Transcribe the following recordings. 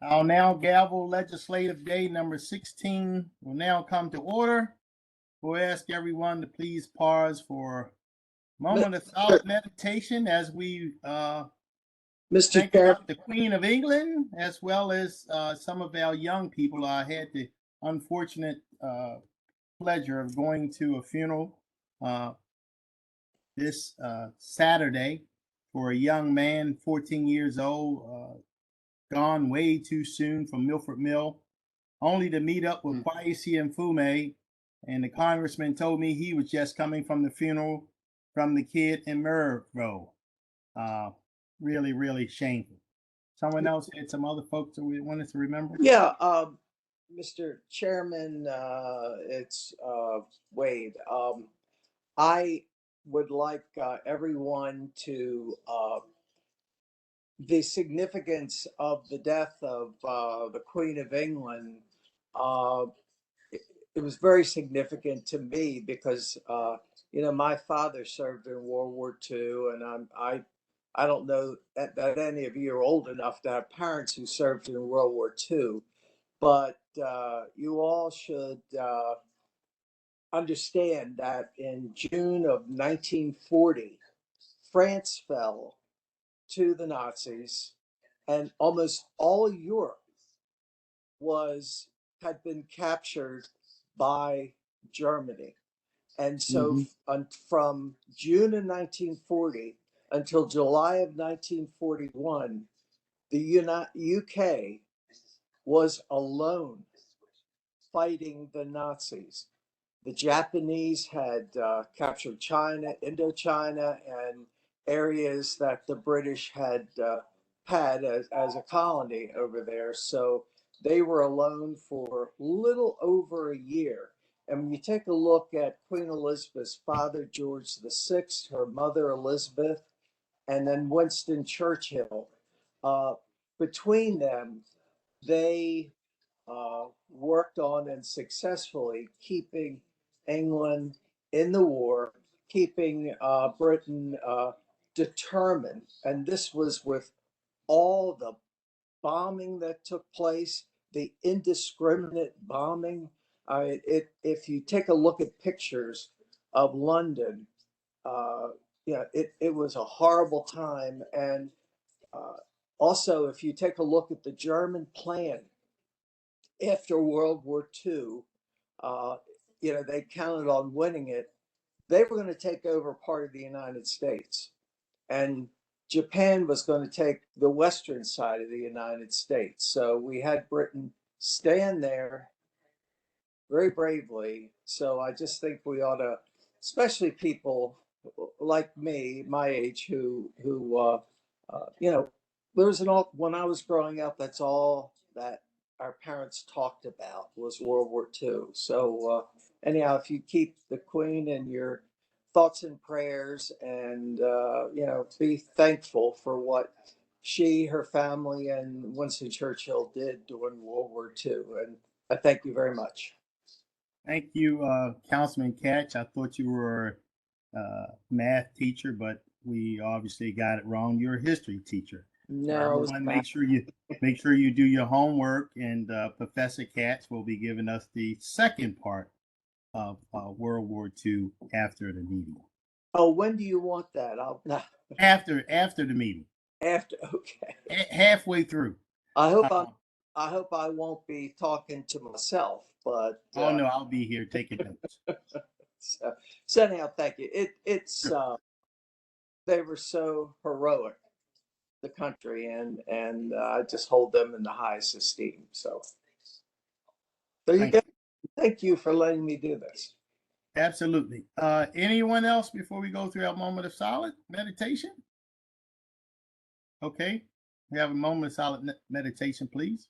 I'll now gavel legislative day number 16 will now come to order. We'll ask everyone to please pause for a moment of silent meditation as we Mr. think Chair, about the Queen of England, as well as some of our young people. I had the unfortunate pleasure of going to a funeral this Saturday for a young man, 14 years old, gone way too soon from Milford Mill, only to meet up with Kwesi Mfume. And the congressman told me he was just coming from the funeral from the kid in Murrow. Really, really shameful. Someone else had some other folks that we wanted to remember? yeah, Mr. Chairman, it's Wade. I would like everyone to the significance of the death of the Queen of England. It was very significant to me because my father served in World War II, and I don't know that any of you are old enough to have parents who served in World War II, but you all should understand that in June of 1940, France fell to the Nazis, and almost all Europe had been captured by Germany. And so from June of 1940 until July of 1941, the UK was alone fighting the Nazis. The Japanese had captured China, Indochina, and areas that the British had had as a colony over there. So they were alone for little over a year. And when you take a look at Queen Elizabeth's father, George VI, her mother, Elizabeth, and then Winston Churchill, between them, they worked on and successfully keeping England in the war, keeping Britain determined. And this was with all the bombing that took place, the indiscriminate bombing. If you take a look at pictures of London, it was a horrible time. And also, if you take a look at the German plan after World War II, they counted on winning it. They were going to take over part of the United States, and Japan was going to take the western side of the United States. So we had Britain stand there very bravely. So I just think we ought to, especially people like me, my age, who there's when I was growing up, that's all that our parents talked about was World War II. So anyhow, if you keep the Queen in your thoughts and prayers, and be thankful for what she, her family, and Winston Churchill did during World War II. And I thank you very much. Thank you, Councilman Catch. I thought you were a math teacher, but we obviously got it wrong. You're a history teacher. No, so make sure you do your homework, and Professor Katz will be giving us the second part of World War II after the meeting. Oh, when do you want that? After the meeting. After, okay. Halfway through. I hope I won't be talking to myself, but oh no, I'll be here taking notes. so anyhow, thank you. It's they were so heroic, the country, and I just hold them in the highest esteem. So there you go. Thank you for letting me do this. Absolutely. Anyone else before we go through our moment of silent meditation? Okay, we have a moment of silent meditation, please.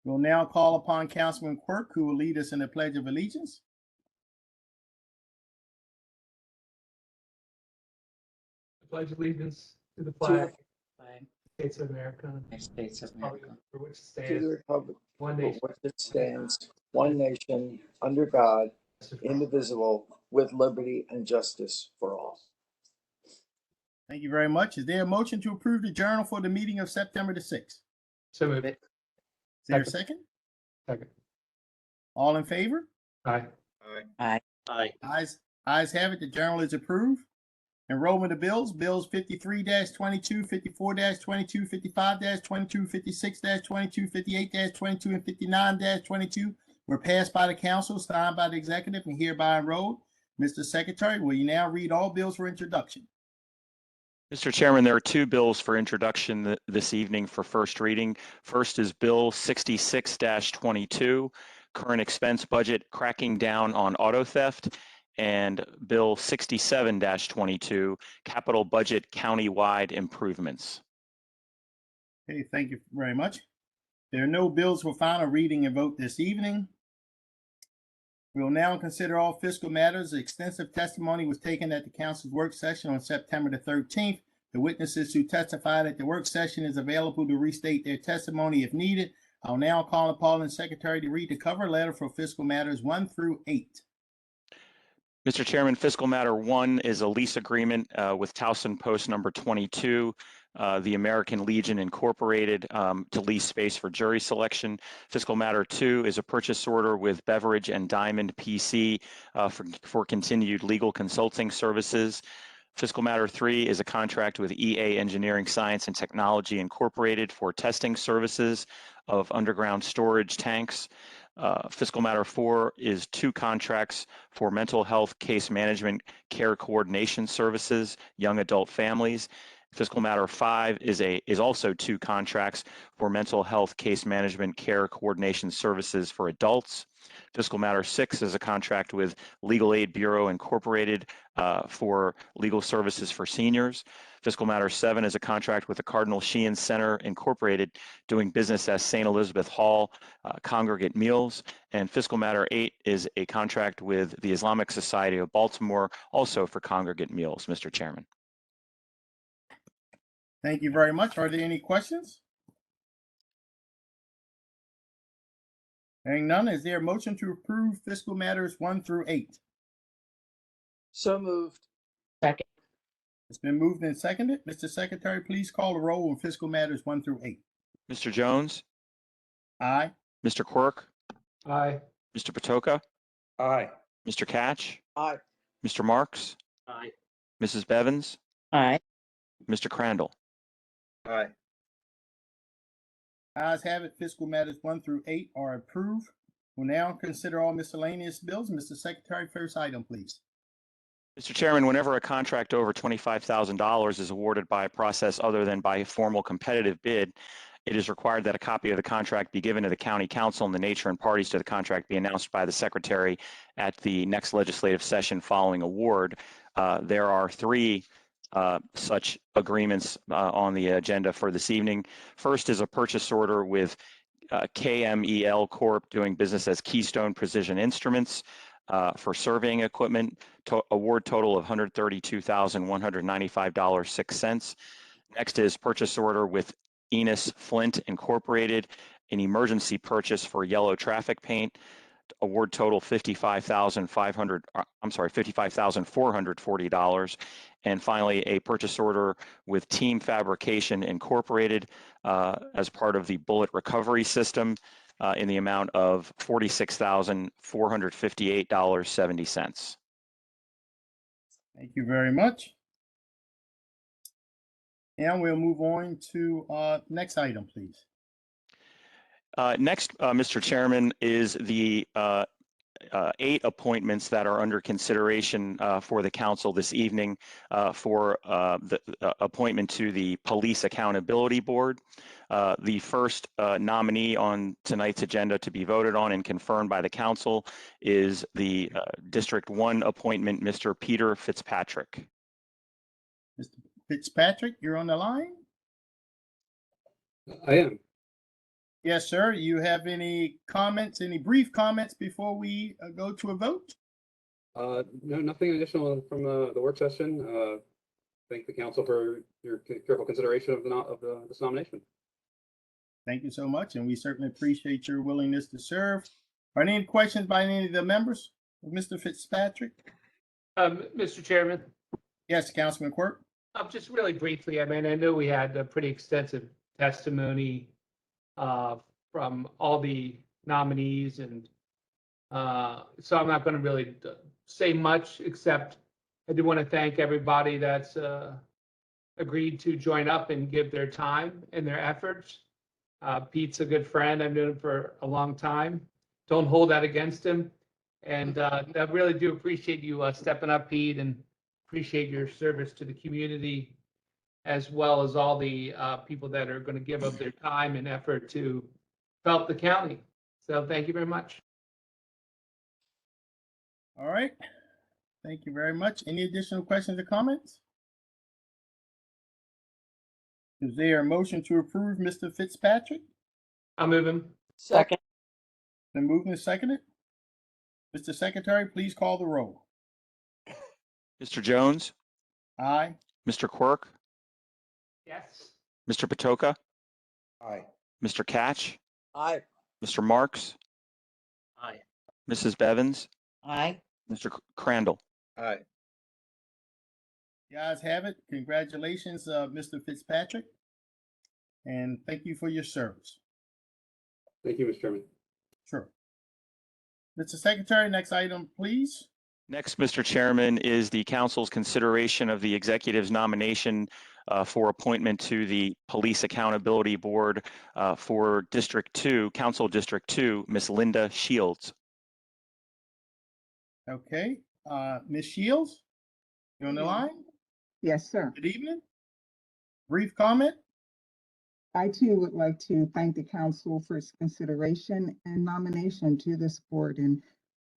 We'll now call upon Councilman Quirk, who will lead us in the Pledge of Allegiance. I pledge allegiance to the flag, States of America, States of America, for which To the stands republic one for nation, which it stands, one nation, under God, indivisible, with liberty and justice for all. Thank you very much. Is there a motion to approve the journal for the meeting of September the 6th? So moved. Is there a second? Second. All in favor? Aye. Ayes have it. The journal is approved. Enrollment of bills, bills 53-22, 54-22, 55-22, 56-22, 58-22, and 59-22 were passed by the council, signed by the executive, and hereby enrolled. Mr. Secretary, will you now read all bills for introduction? Mr. Chairman, there are two bills for introduction this evening for first reading. First is Bill 66-22, current expense budget cracking down on auto theft, and Bill 67-22, capital budget countywide improvements. Okay, thank you very much. There are no bills for final reading and vote this evening. We will now consider all fiscal matters. Extensive testimony was taken at the council's work session on September the 13th. The witnesses who testified at the work session is available to restate their testimony if needed. I'll now call upon the secretary to read the cover letter for fiscal matters 1 through 8. Mr. Chairman, fiscal matter 1 is a lease agreement with Towson Post number 22, the American Legion Incorporated, to lease space for jury selection. Fiscal matter 2 is a purchase order with Beveridge and Diamond PC for continued legal consulting services. Fiscal matter 3 is a contract with EA Engineering Science and Technology Incorporated for testing services of underground storage tanks. Fiscal matter 4 is 2 contracts for mental health case management care coordination services, young adult families. Fiscal matter 5 is also 2 contracts for mental health case management care coordination services for adults. Fiscal matter 6 is a contract with Legal Aid Bureau Incorporated for legal services for seniors. Fiscal matter 7 is a contract with the Cardinal Sheehan Center Incorporated doing business as St. Elizabeth Hall Congregate Meals. And fiscal matter 8 is a contract with the Islamic Society of Baltimore, also for Congregate Meals, Mr. Chairman. Thank you very much. Are there any questions? Hearing none, is there a motion to approve fiscal matters 1 through 8? So moved. Second. It's been moved and seconded. Mr. Secretary, please call the roll on fiscal matters 1 through 8. Mr. Jones, Aye. Mr. Quirk, Aye. Mr. Patoka, Aye. Mr. Catch, Aye. Mr. Marks, Aye. Mrs. Bevins, Aye. Mr. Crandall. Aye. Ayes have it. Fiscal matters 1 through 8 are approved. We'll now consider all miscellaneous bills. Mr. Secretary, first item, please. Mr. Chairman, whenever a contract over $25,000 is awarded by a process other than by a formal competitive bid, it is required that a copy of the contract be given to the county council and the nature and parties to the contract be announced by the secretary at the next legislative session following award. There are 3 such agreements on the agenda for this evening. First is a purchase order with KMEL Corp. doing business as Keystone Precision Instruments for surveying equipment, award total of $132,195.06. Next is purchase order with Enos Flint Incorporated, an emergency purchase for yellow traffic paint, award total $55,440. And finally, a purchase order with Team Fabrication Incorporated as part of the bullet recovery system in the amount of $46,458.70. Thank you very much. And we'll move on to next item, please. Next, Mr. Chairman, is the 8 appointments that are under consideration for the council this evening for the appointment to the Police Accountability Board. The first nominee on tonight's agenda to be voted on and confirmed by the council is the District 1 appointment, Mr. Peter Fitzpatrick. Mr. Fitzpatrick, you're on the line? I am. Yes, sir. You have any comments, any brief comments before we go to a vote? No, nothing additional from the work session. Thank the council for your careful consideration of this nomination. Thank you so much, and we certainly appreciate your willingness to serve. Are there any questions by any of the members? Mr. Fitzpatrick? Mr. Chairman, Yes, Councilman Quirk? just really briefly, I mean, I know we had a pretty extensive testimony from all the nominees, and so I'm not going to really say much, except I do want to thank everybody that's agreed to join up and give their time and their efforts. Pete's a good friend. I've known him for a long time. Don't hold that against him. And I really do appreciate you stepping up, Pete, and appreciate your service to the community, as well as all the people that are going to give up their time and effort to help the county. So thank you very much. All right. Thank you very much. Any additional questions or comments? Is there a motion to approve Mr. Fitzpatrick? I'll move him. Second. Been moved and seconded. Mr. Secretary, please call the roll. Mr. Jones, Aye. Mr. Quirk, Yes. Mr. Patoka, Aye. Mr. Catch, Aye. Mr. Marks, Aye. Mrs. Bevins, Aye. Mr. Crandall. Aye. The ayes have it. Congratulations, Mr. Fitzpatrick. And thank you for your service. Thank you, Mr. Chairman. Sure. Mr. Secretary, next item, please. Next, Mr. Chairman, is the council's consideration of the executive's nomination for appointment to the Police Accountability Board for District 2, Council District 2, Ms. Linda Shields. Okay, Ms. Shields, you on the line? Yes, sir. Good evening. Brief comment? I too would like to thank the council for its consideration and nomination to this board, and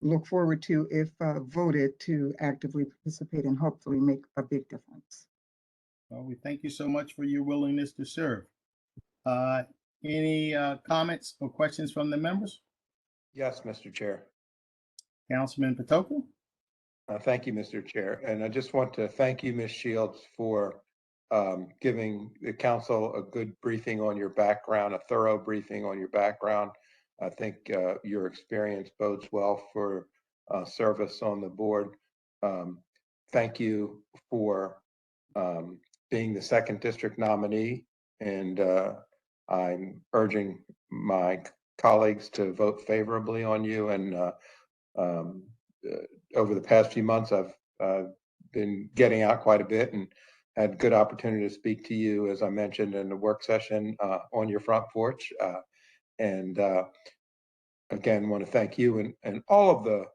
look forward to, if voted, to actively participate and hopefully make a big difference. Well, we thank you so much for your willingness to serve. Any comments or questions from the members? Yes, Mr. Chair. Councilman Patoka? Thank you, Mr. Chair. And I just want to thank you, Ms. Shields, for giving the council a good briefing on your background, a thorough briefing on your background. I think your experience bodes well for service on the board. Thank you for being the second district nominee, and I'm urging my colleagues to vote favorably on you. And over the past few months, I've been getting out quite a bit and had good opportunity to speak to you, as I mentioned in the work session, on your front porch. And again, want to thank you and all of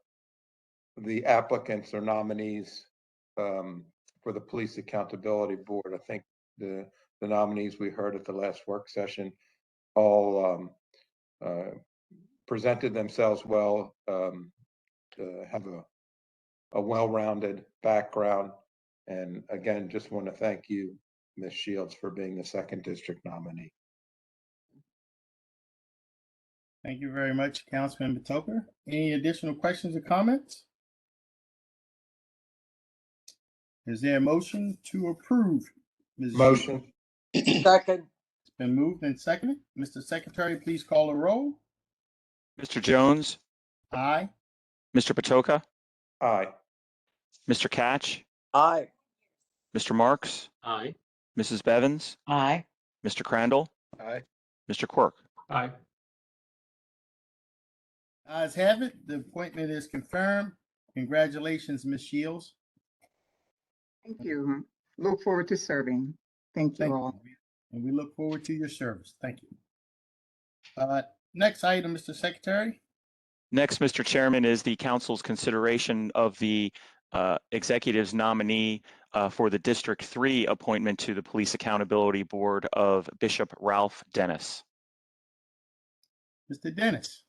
the applicants or nominees for the Police Accountability Board. I think the nominees we heard at the last work session all presented themselves well, have a well-rounded background. And again, just want to thank you, Ms. Shields, for being the second district nominee. Thank you very much, Councilman Patoka. Any additional questions or comments? Is there a motion to approve? Ms. Motion. Second. It's been moved and seconded. Mr. Secretary, please call the roll. Mr. Jones, Aye. Mr. Patoka, Aye. Mr. Catch, Aye. Mr. Marks, Aye. Mrs. Bevins, Aye. Mr. Crandall, Aye. Mr. Quirk. Aye. Ayes have it. The appointment is confirmed. Congratulations, Ms. Shields. Thank you. Look forward to serving. Thank you Thank all. you. And we look forward to your service. Thank you. Next item, Mr. Secretary. Next, Mr. Chairman, is the council's consideration of the executive's nominee for the District 3 appointment to the Police Accountability Board of Bishop Ralph Dennis. Mr. Dennis.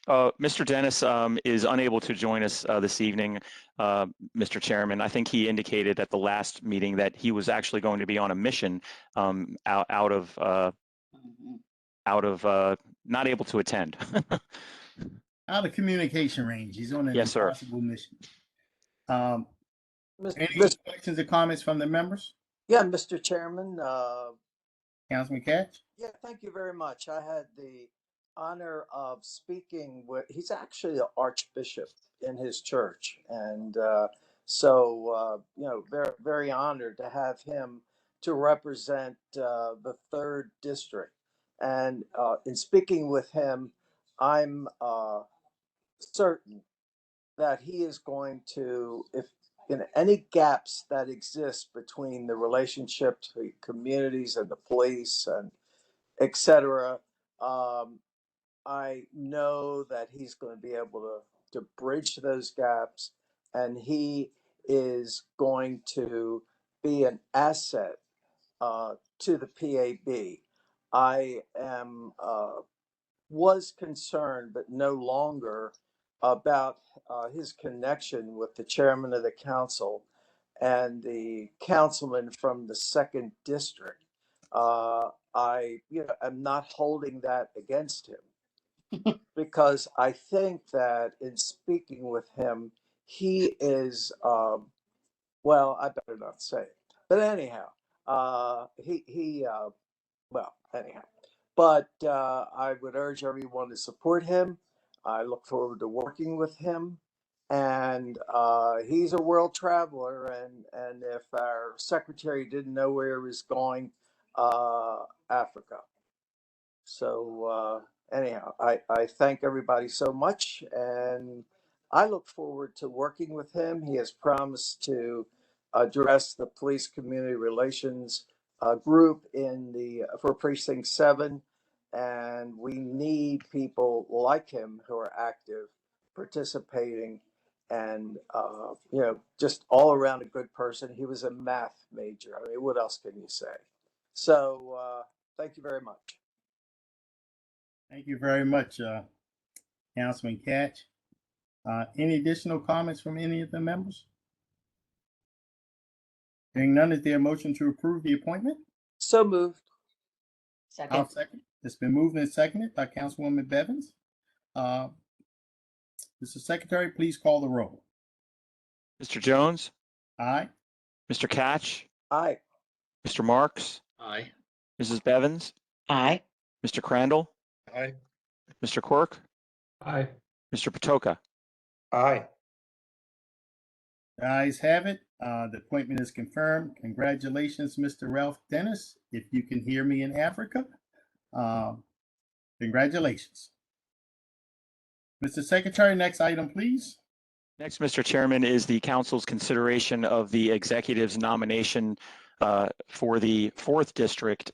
Mr. Dennis is unable to join us this evening, Mr. Chairman. I think he indicated at the last meeting that he was actually going to be on a mission out of not able to attend. Out of communication range. He's on an Yes, sir. impossible mission. Mis- Any mis- questions or comments from the members? Yeah, Mr. Chairman. Councilman Catch? Yeah, thank you very much. I had the honor of speaking with, he's actually an archbishop in his church. And very, very honored to have him to represent the 3rd District. And in speaking with him, I'm certain that he is going to, if in any gaps that exist between the relationship between communities and the police and et cetera, I know that he's going to be able to bridge those gaps, and he is going to be an asset to the PAB. I am was concerned, but no longer, about his connection with the chairman of the council and the councilman from the 2nd District. I am not holding that against him because I think that in speaking with him, he is, well, I better not say it, but anyhow, anyhow, but I would urge everyone to support him. I look forward to working with him. And he's a world traveler. And if our secretary didn't know where he was going, Africa. So anyhow, I thank everybody so much. And I look forward to working with him. He has promised to address the police community relations group for Precinct 7. And we need people like him who are active, participating, and just all around a good person. He was a math major. I mean, what else can you say? So thank you very much. Thank you very much, Councilman Catch. Any additional comments from any of the members? Hearing none, is there a motion to approve the appointment? So moved. I'll second. It's been moved and seconded by Councilwoman Bevins. Mr. Secretary, please call the roll. Mr. Jones, Aye. Mr. Catch, Aye. Mr. Marks, Aye. Mrs. Bevins, Aye. Mr. Crandall, Aye. Mr. Quirk, Aye. Mr. Patoka. Aye. The ayes have it. The appointment is confirmed. Congratulations, Mr. Ralph Dennis. If you can hear me in Africa, congratulations. Mr. Secretary, next item, please. Next, Mr. Chairman, is the council's consideration of the executive's nomination for the 4th District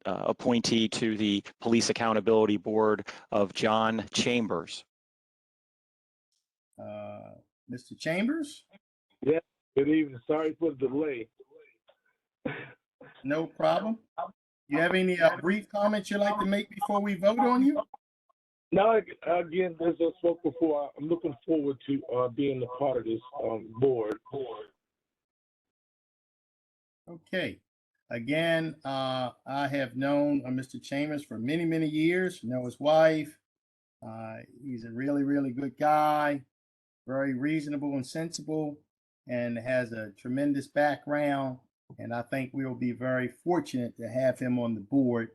appointee to the Police Accountability Board of John Chambers. Mr. Chambers? Yeah, good evening. Sorry for the delay. No problem. You have any brief comments you'd like to make before we vote on you? Now, again, as I spoke before, I'm looking forward to being a part of this board. Okay. Again, I have known Mr. Chambers for many, many years. Know his wife. He's a really, really good guy, very reasonable and sensible, and has a tremendous background. And I think we'll be very fortunate to have him on the board.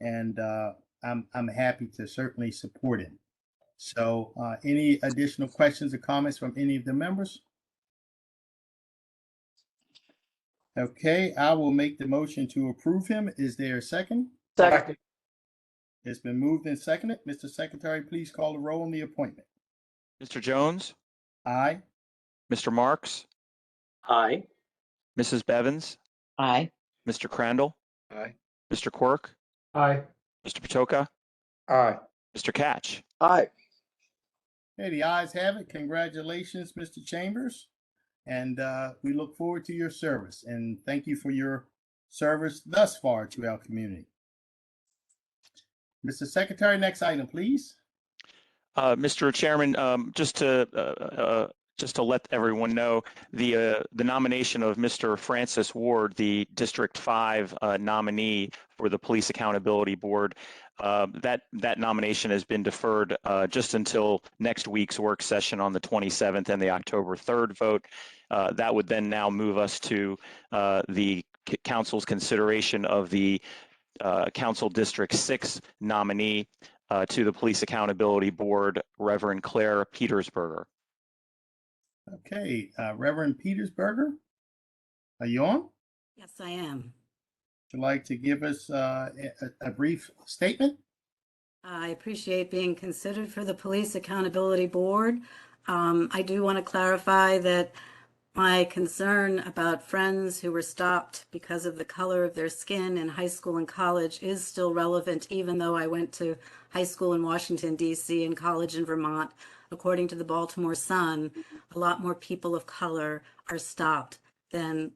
And I'm happy to certainly support him. So any additional questions or comments from any of the members? Okay, I will make the motion to approve him. Is there a second? Second. It's been moved and seconded. Mr. Secretary, please call the roll on the appointment. Mr. Jones, Aye. Mr. Marks, Aye. Mrs. Bevins, Aye. Mr. Crandall, Aye. Mr. Quirk, Aye. Mr. Patoka, Aye. Mr. Catch. Aye. Hey, the ayes have it. Congratulations, Mr. Chambers. And we look forward to your service. And thank you for your service thus far to our community. Mr. Secretary, next item, please. Mr. Chairman, just to let everyone know, the nomination of Mr. Francis Ward, the District 5 nominee for the Police Accountability Board, that nomination has been deferred just until next week's work session on the 27th and the October 3rd vote. That would then now move us to the council's consideration of the Council District 6 nominee to the Police Accountability Board, Reverend Claire Petersberger. Okay, Reverend Petersberger, are you on? Yes, I am. Would you like to give us a brief statement? I appreciate being considered for the Police Accountability Board. I do want to clarify that my concern about friends who were stopped because of the color of their skin in high school and college is still relevant, even though I went to high school in Washington, D.C. and college in Vermont. According to the Baltimore Sun, a lot more people of color are stopped than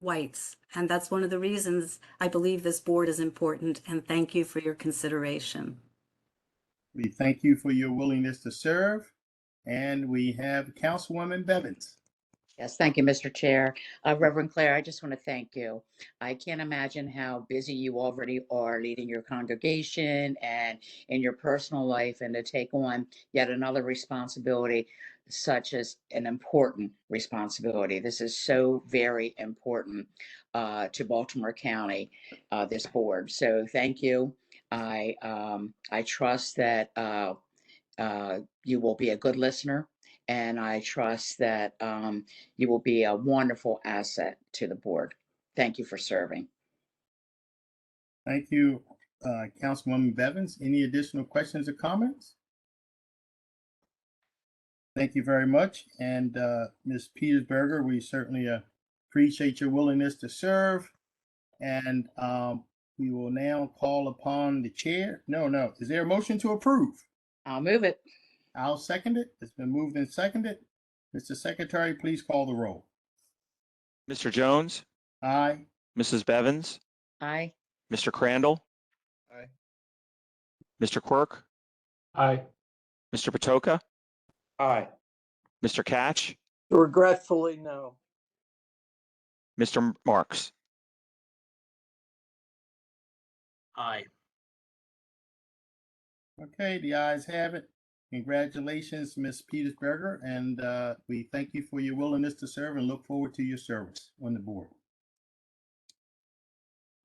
whites. And that's one of the reasons I believe this board is important, and thank you for your consideration. We thank you for your willingness to serve. And we have Councilwoman Bevins. Yes, thank you, Mr. Chair. Reverend Claire, I just want to thank you. I can't imagine how busy you already are leading your congregation and in your personal life, and to take on yet another responsibility, such as an important responsibility. This is so very important to Baltimore County, this board. So thank you. I trust that you will be a good listener, and I trust that you will be a wonderful asset to the board. Thank you for serving. Thank you, Councilwoman Bevins. Any additional questions or comments? Thank you very much. And Ms. Petersberger, we certainly appreciate your willingness to serve. And we will now call upon the chair. No. Is there a motion to approve? I'll move it. I'll second it. It's been moved and seconded. Mr. Secretary, please call the roll. Mr. Jones, Aye. Mrs. Bevins, Aye. Mr. Crandall, Aye. Mr. Quirk, Aye. Mr. Patoka, Aye. Mr. Catch, Regretfully, no. Mr. Marks. Aye. Okay, the ayes have it. Congratulations, Ms. Petersberger, and we thank you for your willingness to serve and look forward to your service on the board.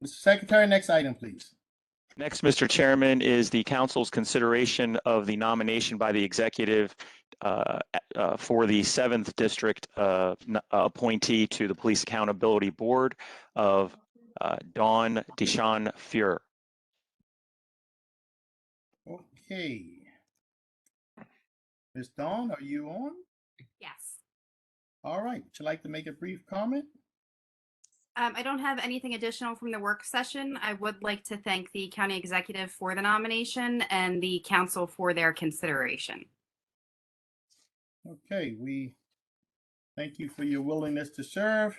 Mr. Secretary, next item, please. Next, Mr. Chairman, is the council's consideration of the nomination by the executive for the 7th District appointee to the Police Accountability Board of Dawn Deshawn Fuhrer. Okay. Ms. Dawn, are you on? Yes. All right. Would you like to make a brief comment? I don't have anything additional from the work session. I would like to thank the county executive for the nomination and the council for their consideration. Okay, we thank you for your willingness to serve.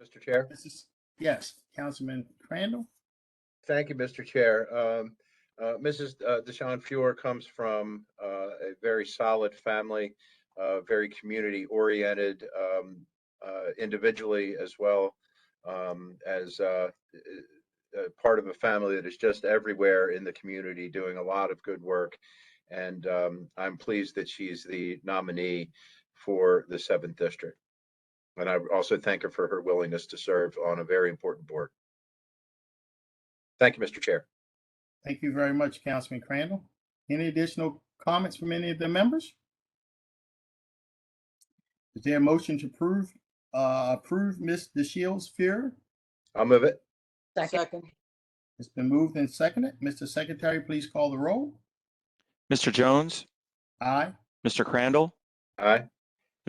Mr. Chair. Yes, Councilman Crandall. Thank you, Mr. Chair. Mrs. Deshawn Fuhrer comes from a very solid family, very community oriented, individually as well as part of a family that is just everywhere in the community doing a lot of good work. And I'm pleased that she's the nominee for the 7th District. And I also thank her for her willingness to serve on a very important board. Thank you, Mr. Chair. Thank you very much, Councilman Crandall. Any additional comments from any of the members? Is there a motion to approve Ms. DeShields Fuhrer? I'll move it. Second. It's been moved and seconded. Mr. Secretary, please call the roll. Mr. Jones, Aye. Mr. Crandall, Aye.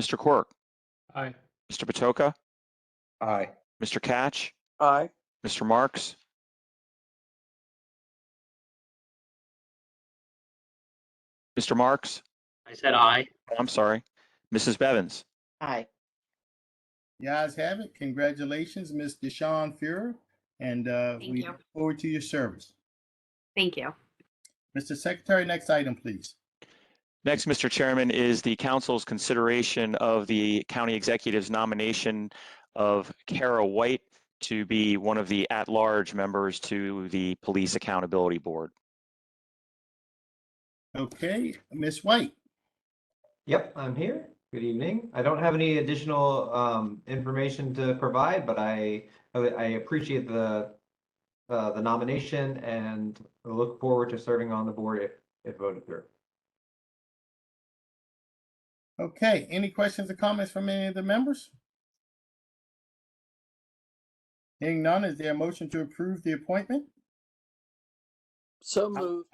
Mr. Quirk, Aye. Mr. Patoka, Aye. Mr. Catch, Aye. Mr. Marks, Mr. Marks. I said aye. Oh, I'm sorry. Mrs. Bevins. Aye. The ayes have it. Congratulations, Ms. Deshawn Fuhrer, and we you. look forward to your service. Thank you. Mr. Secretary, next item, please. Next, Mr. Chairman, is the council's consideration of the county executive's nomination of Kara White to be one of the at-large members to the Police Accountability Board. Okay, Ms. White. Yep, I'm here. Good evening. I don't have any additional information to provide, but I I appreciate the nomination and look forward to serving on the board if voted through. Okay, any questions or comments from any of the members? Hearing none, is there a motion to approve the appointment? So moved.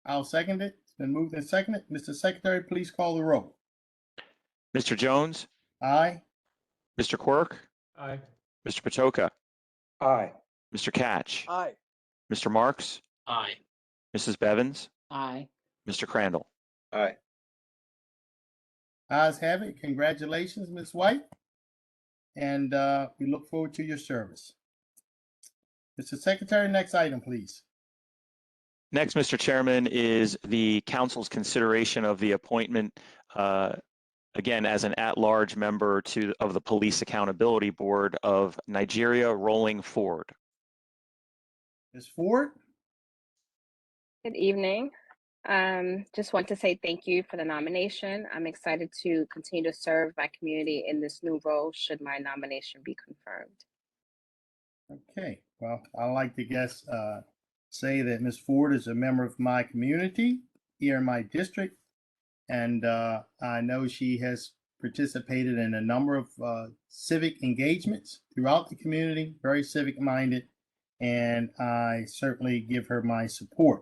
I'll second it. It's been moved and seconded. Mr. Secretary, please call the roll. Mr. Jones, Aye. Mr. Quirk, Aye. Mr. Patoka, Aye. Mr. Catch, Aye. Mr. Marks, Aye. Mrs. Bevins, Aye. Mr. Crandall. Aye. Ayes have it. Congratulations, Ms. White. And we look forward to your service. Mr. Secretary, next item, please. Next, Mr. Chairman, is the council's consideration of the appointment, again, as an at-large member of the Police Accountability Board of Nigeria Rolling Ford. Ms. Ford? Good evening. Just want to say thank you for the nomination. I'm excited to continue to serve my community in this new role should my nomination be confirmed. Okay, well, I'd like to say that Ms. Ford is a member of my community here in my district. And I know she has participated in a number of civic engagements throughout the community, very civic minded, and I certainly give her my support.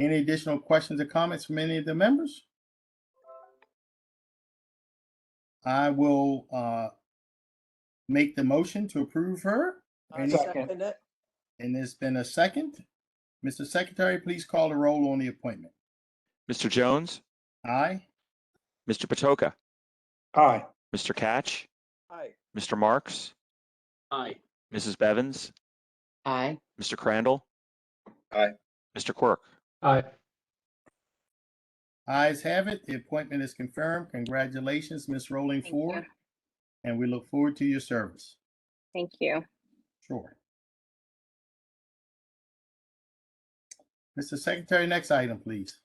Any additional questions or comments from any of the members? I will make the motion to approve her. I second it. And there's been a second. Mr. Secretary, please call the roll on the appointment. Mr. Jones, Aye. Mr. Patoka, Aye. Mr. Catch, Aye. Mr. Marks, Aye. Mrs. Bevins, Aye. Mr. Crandall, Aye. Mr. Quirk. Aye. Ayes have it. The appointment is confirmed. Congratulations, Ms. Rolling Thank Ford. you. And we look forward to your service. Thank you. Sure. Mr. Secretary, next item, please.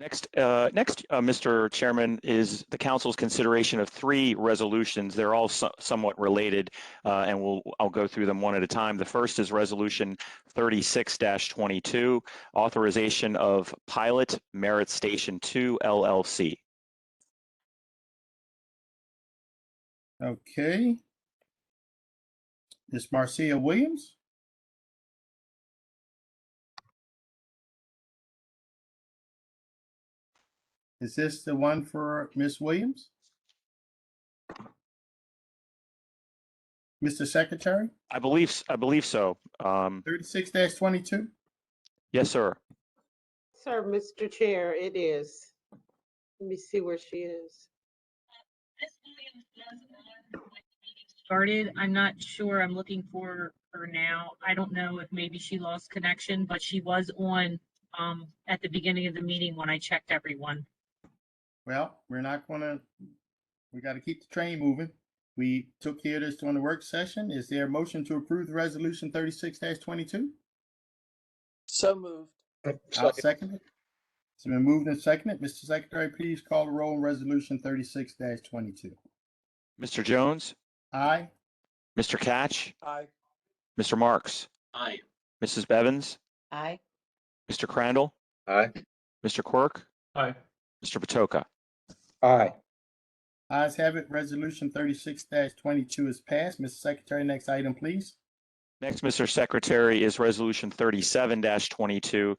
Next, Mr. Chairman, is the council's consideration of 3 resolutions. They're all somewhat related, and I'll go through them one at a time. The first is Resolution 36-22, authorization of Pilot Merit Station 2 LLC. Okay. Ms. Marcia Williams? Is this the one for Ms. Williams? Mr. Secretary? I believe so. 36-22? Yes, sir. Sir, Mr. Chair, it is. Let me see where she is. Started. I'm not sure. I'm looking for her now. I don't know if maybe she lost connection, but she was on at the beginning of the meeting when I checked everyone. Well, we got to keep the train moving. We took care of this during the work session. Is there a motion to approve the resolution 36-22? So moved. I'll second it. It's been moved and seconded. Mr. Secretary, please call the roll on resolution 36-22. Mr. Jones, Aye. Mr. Catch, Aye. Mr. Marks, Aye. Mrs. Bevins, Aye. Mr. Crandall, Aye. Mr. Quirk, Aye. Mr. Patoka. Aye. Ayes have it. Resolution 36-22 is passed. Mr. Secretary, next item, please. Next, Mr. Secretary, is Resolution 37-22.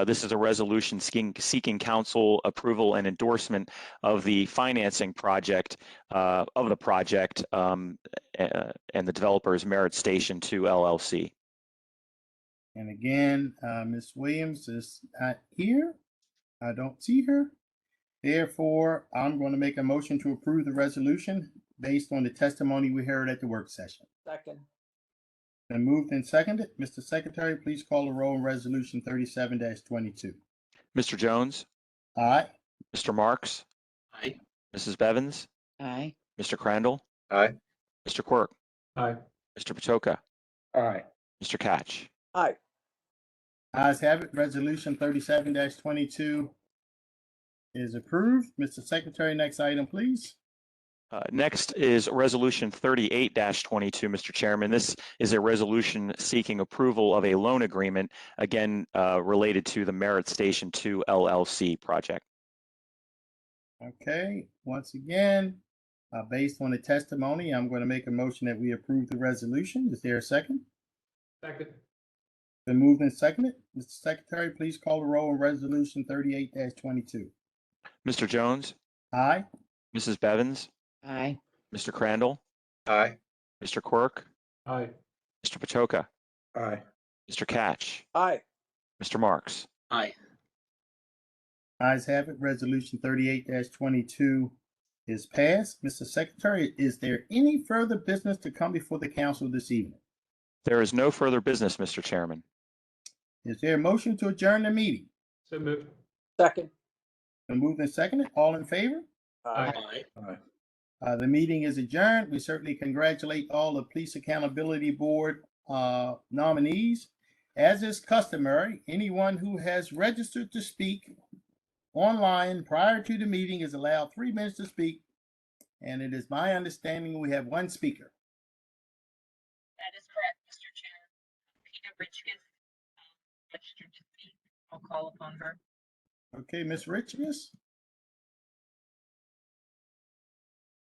This is a resolution seeking council approval and endorsement of the financing project and the developer's Merit Station 2 LLC. And again, Ms. Williams is not here. I don't see her. Therefore, I'm going to make a motion to approve the resolution based on the testimony we heard at the work session. Second. Been moved and seconded. Mr. Secretary, please call the roll on resolution 37-22. Mr. Jones, Aye. Mr. Marks, Aye. Mrs. Bevins, Aye. Mr. Crandall, Aye. Mr. Quirk, Aye. Mr. Patoka, Aye. Mr. Catch. Aye. Ayes have it. Resolution 37-22 is approved. Mr. Secretary, next item, please. Next is Resolution 38-22, Mr. Chairman. This is a resolution seeking approval of a loan agreement, again, related to the Merit Station 2 LLC project. Okay, once again, based on the testimony, I'm going to make a motion that we approve the resolution. Is there a second? Second. Been moved and seconded. Mr. Secretary, please call the roll on Resolution 38-22. Mr. Jones, Aye. Mrs. Bevins, Aye. Mr. Crandall, Aye. Mr. Quirk, Aye. Mr. Patoka, Aye. Mr. Catch, Aye. Mr. Marks. Aye. Ayes have it. Resolution 38-22 is passed. Mr. Secretary, is there any further business to come before the council this evening? There is no further business, Mr. Chairman. Is there a motion to adjourn the meeting? So moved. Second. Been moved and seconded. All in favor? Aye. Aye. The meeting is adjourned. We certainly congratulate all the Police Accountability Board nominees. As is customary, anyone who has registered to speak online prior to the meeting is allowed 3 minutes to speak. And it is my understanding we have one speaker. That is correct, Mr. Chair. Peter Richkins, registered to speak. I'll call upon her. Okay, Ms. Richards.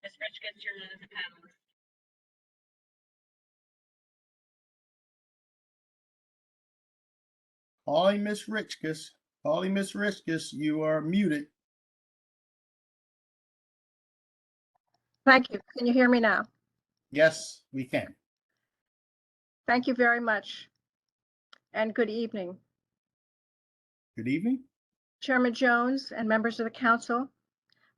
Ms. Richkins, you're one of the panelists. Calling Ms. Richkis. Calling Ms. Richkis, you are muted. Thank you. Can you hear me now? Yes, we can. Thank you very much. And good evening. Good evening. Chairman Jones and members of the council.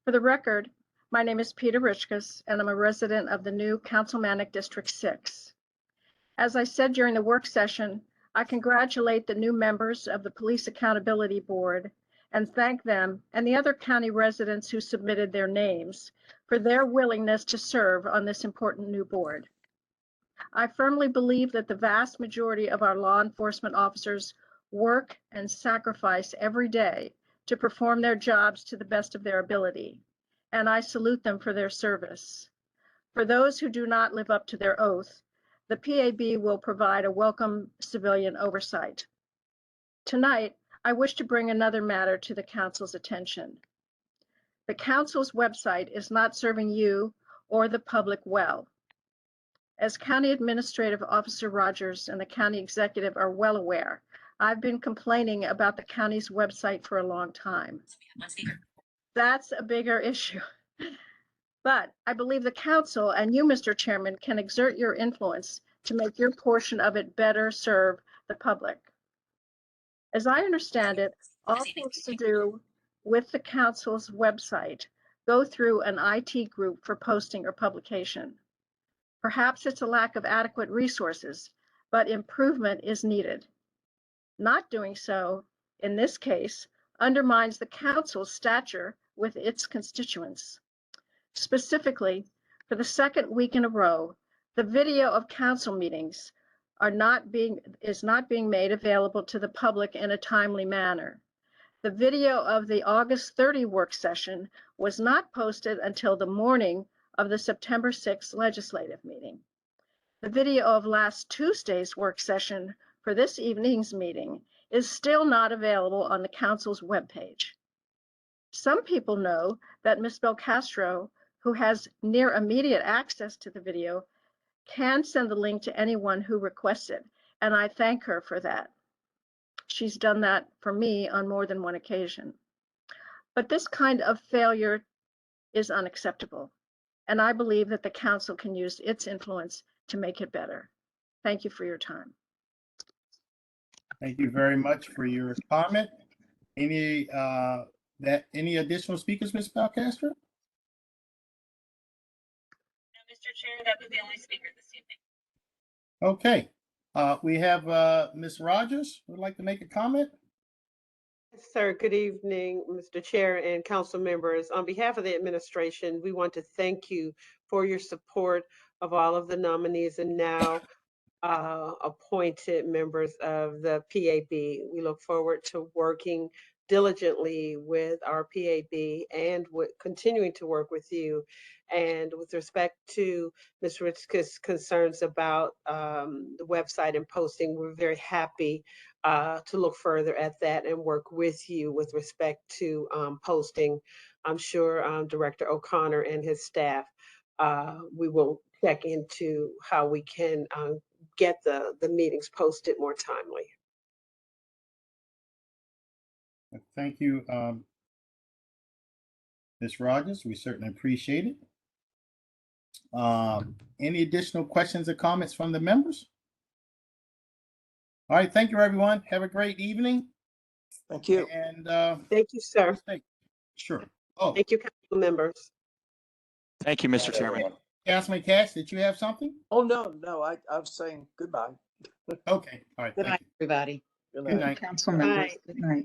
For the record, my name is Peter Richkis, and I'm a resident of the new Councilmanic District 6. As I said during the work session, I congratulate the new members of the Police Accountability Board and thank them and the other county residents who submitted their names for their willingness to serve on this important new board. I firmly believe that the vast majority of our law enforcement officers work and sacrifice every day to perform their jobs to the best of their ability, and I salute them for their service. For those who do not live up to their oath, the PAB will provide a welcome civilian oversight. Tonight, I wish to bring another matter to the council's attention. The council's website is not serving you or the public well. As County Administrative Officer Rogers and the county executive are well aware, I've been complaining about the county's website for a long time. That's a bigger issue. But I believe the council and you, Mr. Chairman, can exert your influence to make your portion of it better serve the public. As I understand it, all things to do with the council's website go through an IT group for posting or publication. Perhaps it's a lack of adequate resources, but improvement is needed. Not doing so, in this case, undermines the council's stature with its constituents. Specifically, for the second week in a row, the video of council meetings is not being made available to the public in a timely manner. The video of the August 30 work session was not posted until the morning of the September 6th legislative meeting. The video of last Tuesday's work session for this evening's meeting is still not available on the council's webpage. Some people know that Ms. Belcastro, who has near immediate access to the video, can send the link to anyone who requests it, and I thank her for that. She's done that for me on more than one occasion. But this kind of failure is unacceptable, and I believe that the council can use its influence to make it better. Thank you for your time. Thank you very much for your comment. Any additional speakers, Ms. Belcastro? No, Mr. Chair, that was the only speaker this evening. Okay, we have Ms. Rogers who would like to make a comment. Yes, sir. Good evening, Mr. Chair and council members. On behalf of the administration, we want to thank you for your support of all of the nominees and now appointed members of the PAB. We look forward to working diligently with our PAB and with continuing to work with you. And with respect to Ms. Richka's concerns about the website and posting, we're very happy to look further at that and work with you with respect to posting. I'm sure Director O'Connor and his staff, we will check into how we can get the meetings posted more timely. Thank you, Ms. Rogers. We certainly appreciate it. Any additional questions or comments from the members? All right, thank you, everyone. Have a great evening. Thank you. And thank you, sir. Sure. Oh, Thank you, council members. Thank you, Mr. Chairman. Councilman Cash, did you have something? Oh, no, I was saying goodbye. Okay, all right. Good Thank night, you. everybody. Good Good night. night. Council members, good night.